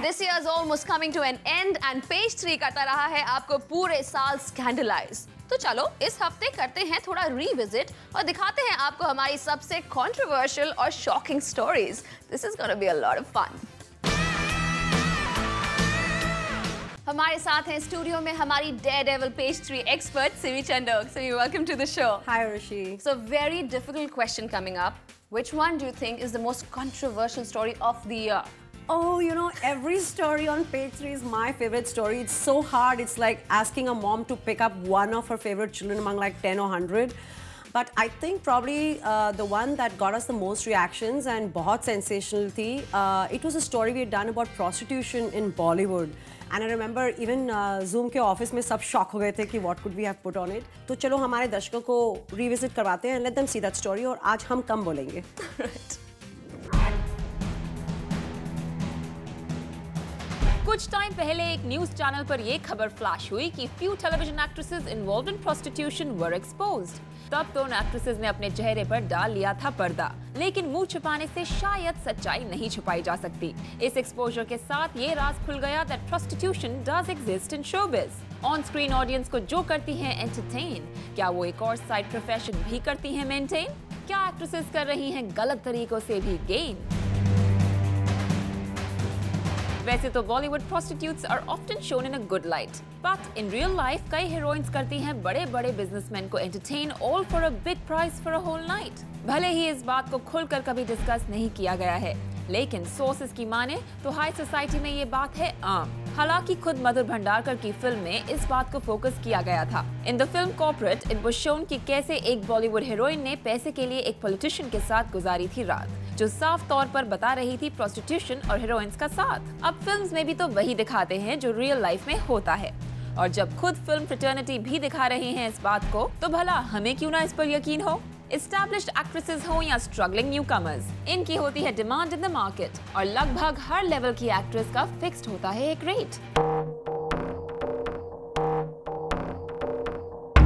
This year is almost coming to an end and Page 3 करता रहा है आपको पूरे साल स्कैंडलाइज। तो चलो इस हफ्ते करते हैं थोड़ा रिविजिट और दिखाते हैं आपको हमारी सबसे कंट्रोवर्शियल और shocking stories. This is gonna be a lot of fun. हमारे साथ हैं स्टूडियो में हमारी Daredevil Page 3 expert Simi Chandok. Simi, welcome to the show. Hi, Rishi. So, very difficult question coming up. Which one do you think is the most controversial story of the year? Oh, you know, every story on Page 3 is my favorite story. It's so hard. It's like asking a mom to pick up one of her favorite children among like 10 or 100. But I think probably the one that got us the most reactions and बहुत sensational थी, it was a story we had done about prostitution in Bollywood. And I remember even Zoom के office में सब shock हो गए थे कि what could we have put on it. तो चलो हमारे दर्शकों को revisit करवाते हैं and let them see that story और आज हम कम बोलेंगे. Right. कुछ टाइम पहले एक न्यूज चैनल पर यह खबर फ्लैश हुई कि few television actresses involved in prostitution were exposed. तब तो उन एक्ट्रेसेस ने अपने चेहरे पर डाल लिया था पर्दा, लेकिन मुंह छुपाने से शायद सच्चाई नहीं छुपाई जा सकती। इस एक्सपोजर के साथ ये राज खुल गया that prostitution does exist in showbiz. On screen audience को जो करती हैं एंटरटेन, क्या वो एक और साइड प्रोफेशन भी करती हैं मेंटेन? क्या एक्ट्रेसेस कर रही हैं गलत तरीकों से भी गेन? वैसे तो Bollywood prostitutes are often shown in a good light, but in real life कई हीरोइंस करती हैं बड़े-बड़े बिजनेसमैन को entertain all for a big price for a whole night. भले ही इस बात को खुलकर कभी डिस्कस नहीं किया गया है, लेकिन सोर्सेज की माने तो हाई सोसाइटी में ये बात है आम। हालांकि खुद मधुर भंडारकर की फिल्म में इस बात को फोकस किया गया था। In the film corporate it was shown कि कैसे एक बॉलीवुड हीरोइन ने पैसे के लिए एक पॉलिटिशियन के साथ गुजारी थी रात, जो साफ तौर पर बता रही थी प्रोस्टिट्यूशन और हीरोइंस का साथ। अब फिल्म्स में भी तो वही दिखाते हैं जो रियल लाइफ में होता है, और जब खुद फिल्म फ्रेटर्निटी भी दिखा रहे हैं इस बात को, तो भला हमें क्यों ना इस पर यकीन हो। एस्टैब्लिश्ड एक्ट्रेसेस हो या स्ट्रगलिंग न्यूकमर्स, इनकी होती है डिमांड इन द मार्केट और लगभग हर लेवल की एक्ट्रेस का फिक्स्ड होता है एक रेट।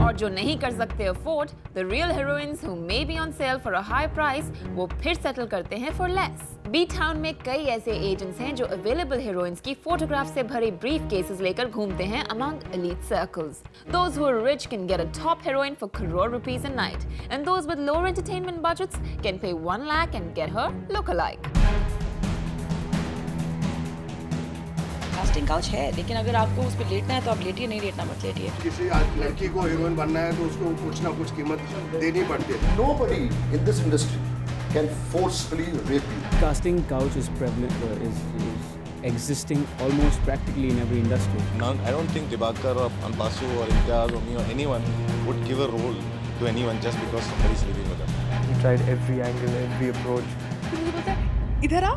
और जो नहीं कर सकते afford, the real heroines who may be on sale for a high price, वो फिर सेटल करते हैं फॉर लेस। बी टाउन में कई ऐसे एजेंट्स हैं जो अवेलेबल हीरोइंस की फोटोग्राफ से भरे ब्रीफ केसेस लेकर घूमते हैं among elite circles. Those who are rich can get a top heroine for crore rupees a night, and those with lower entertainment budgets can pay 1 lakh and get her look-alike. Casting couch है, लेकिन अगर आपको उस पर लेटना है तो आप लेटिए, नहीं लेटना मत लेटिए। किसी लड़की को हीरोइन बनना है तो उसको कुछ ना कुछ कीमत देनी पड़ती है। Nobody in this industry can forcefully rape you. Casting couch is prevalent, is existing almost practically in every industry. I don't think Dibakar or Anpasu or Imtiaz or me or anyone would give a role to anyone just because somebody is living with them. He tried every angle, every approach. मुझे पता है, इधर आ,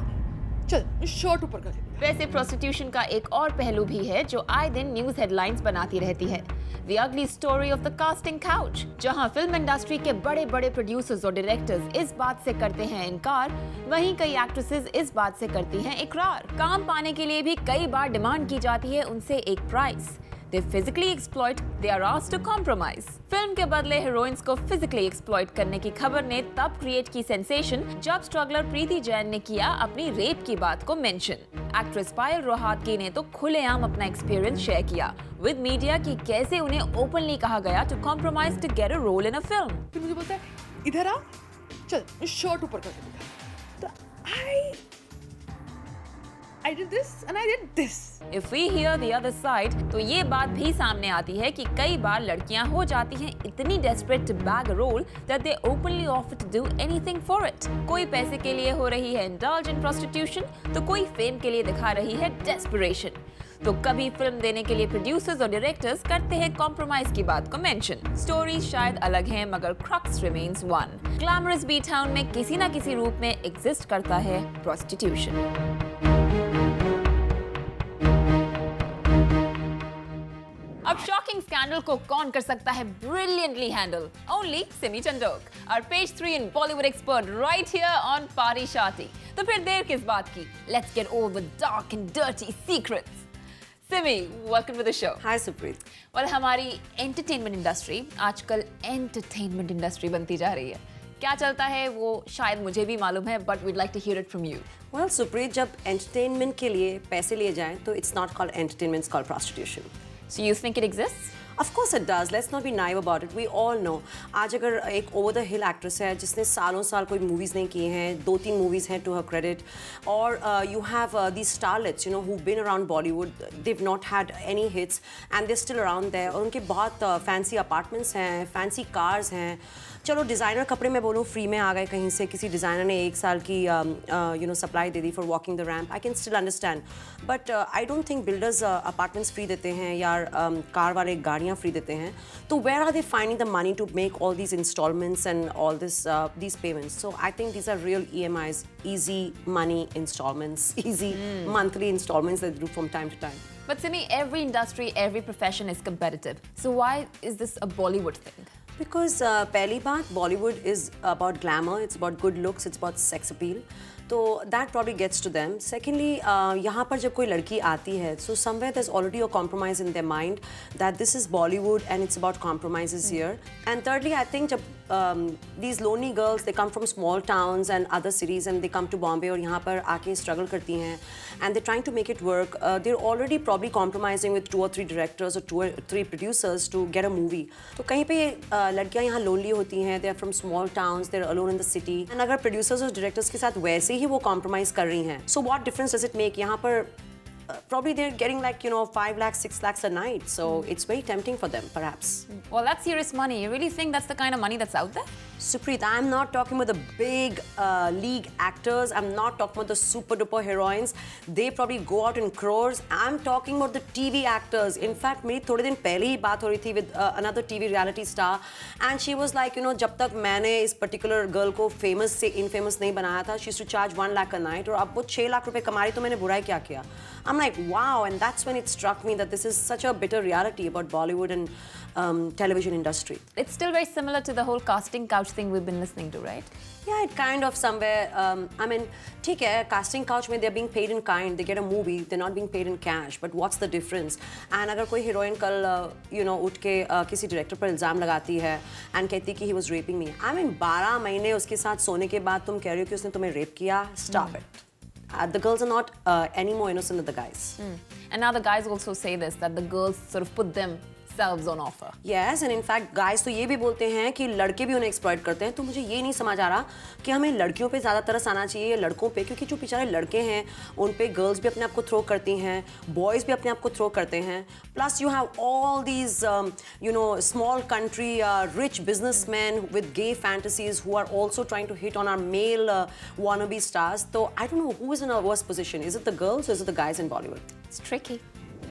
चल short ऊपर कर। वैसे prostitution का एक और पहलू भी है जो आए दिन न्यूज हेडलाइंस बनाती रहती है, The ugly story of the casting couch, जहां फिल्म इंडस्ट्री के बड़े-बड़े प्रोड्यूसर्स और डायरेक्टर्स इस बात से करते हैं इनकार, वहीं कई एक्ट्रेसेस इस बात से करती हैं इकरार। काम पाने के लिए भी कई बार डिमांड की जाती है उनसे एक price. They physically exploit, they are asked to compromise. Film के बदले हीरोइंस को फिजिकली एक्सप्लॉइट करने की खबर ने तब क्रिएट की सेंसेशन जब स्ट्रगलर प्रीति जैन ने किया अपनी रेप की बात को मेंशन। एक्ट्रेस पायल रोहतगी ने तो खुलेआम अपना एक्सपीरियंस शेयर किया विद मीडिया कि कैसे उन्हें ओपनली कहा गया to compromise to get a role in a film. फिर मुझे बोलता है, इधर आ, चल शॉर्ट ऊपर कर। तो I did this and I did this. If we hear the other side, तो ये बात भी सामने आती है कि कई बार लड़कियां हो जाती हैं इतनी desperate to bag a role that they openly offer to do anything for it. कोई पैसे के लिए हो रही है indulge in prostitution, तो कोई फेम के लिए दिखा रही है desperation. तो कभी फिल्म देने के लिए प्रोड्यूसर्स और डायरेक्टर्स करते हैं कॉम्प्रोमाइज की बात को मेंशन। स्टोरीज शायद अलग हैं, मगर crux remains one. Glamorous B town में किसी न किसी रूप में एग्जिस्ट करता है प्रोस्टिट्यूशन। अब शॉकिंग स्कैंडल को कौन कर सकता है brilliantly handle? Only Simi Chandok, और page 3 in Bollywood expert right here on पारी शाती। तो फिर देर किस बात की? Let's get over the dark and dirty secrets. Simi, welcome to the show. Hi Supreet. Well, हमारी एंटरटेनमेंट इंडस्ट्री आजकल एंटरटेनमेंट इंडस्ट्री बनती जा रही है। क्या चलता है वो शायद मुझे भी मालूम है, but we'd like to hear it from you. Well, Supreet, जब entertainment के लिए पैसे लिए जाएं, तो it's not called entertainment, it's called prostitution. So you think it exists? Of course it does. Let's not be naive about it. We all know. आज अगर एक over the hill actress है जिसने सालों साल कोई movies नहीं की हैं, 2-3 movies हैं to her credit, और you have these starlets, you know, who've been around Bollywood, they've not had any hits, and they're still around there. और उनके बहुत fancy apartments हैं, fancy cars हैं. चलो डिज़ाइनर कपड़े मैं बोलूँ फ्री में आ गए कहीं से, किसी डिज़ाइनर ने 1 साल की you know supply they the for walking the ramp, I can still understand. But I don't think builders apartments free देते हैं या कार वाले गाड़ियाँ फ्री देते हैं. तो where are they finding the money to make all these instalments and all these payments? So I think these are real EMIs, easy money installments, easy monthly installments that they do from time to time. But Simi, every industry, every profession is competitive. So why is this a Bollywood thing? Because पहली बात, Bollywood is about glamour, it's about good looks, it's about sex appeal. तो that probably gets to them. Secondly, यहाँ पर जब कोई लड़की आती है, so somewhere there's already a compromise in their mind that this is Bollywood and it's about compromises here. And thirdly, I think जब these lonely girls, they come from small towns and other cities and they come to Bombay और यहाँ पर आके struggle करती हैं and they're trying to make it work. They're already probably compromising with 2 or 3 directors or 2 or 3 producers to get a movie. तो कहीं पे लड़कियाँ यहाँ lonely होती हैं, they're from small towns, they're alone in the city. And अगर producers और directors के साथ वैसे ही वो compromise कर रही हैं, so what difference does it make? यहाँ पर probably they're getting like, you know, 5 lakhs, 6 lakhs a night. So it's very tempting for them, perhaps. Well, that's serious money. You really think that's the kind of money that's out there? Supreet, I'm not talking about the big league actors. I'm not talking about the super duper heroines. They probably go out in crores. I'm talking about the TV actors. In fact, मेरी थोड़े दिन पहले ही बात हो रही थी with another TV reality star, and she was like, you know, जब तक मैंने इस particular girl को famous से infamous नहीं बनाया था, she used to charge 1 lakh a night, और अब वो 6 लाख रुपए कमा रही, तो मैंने बुराई क्या किया? I'm like, wow, and that's when it struck me that this is such a bitter reality about Bollywood and television industry. It's still very similar to the whole casting couch thing we've been listening to, right? Yeah, it kind of somewhere, I mean, ठीक है, casting couch में they're being paid in kind, they get a movie, they're not being paid in cash, but what's the difference? And अगर कोई heroine कल, you know, उठ के किसी director पर इल्ज़ाम लगाती है and कहती कि he was raping me, I mean, 12 महीने उसके साथ सोने के बाद तुम कह रही हो कि उसने तुम्हें rape किया, stop it. The girls are not any more innocent than the guys. And now the guys also say this, that the girls sort of put themselves on offer. Yes, and in fact, guys तो ये भी बोलते हैं कि लड़के भी उन्हें exploit करते हैं. तो मुझे ये नहीं समझ आ रहा कि हमें लड़कियों पे ज़्यादा तरस आना चाहिए या लड़कों पे, क्योंकि जो बेचारे लड़के हैं उन पे girls भी अपने आप को throw करती हैं, boys भी अपने आप को throw करते हैं. Plus you have all these, you know, small country rich businessmen with gay fantasies who are also trying to hit on our male wannabe stars. So I don't know who is in a worse position. Is it the girls or is it the guys in Bollywood? It's tricky.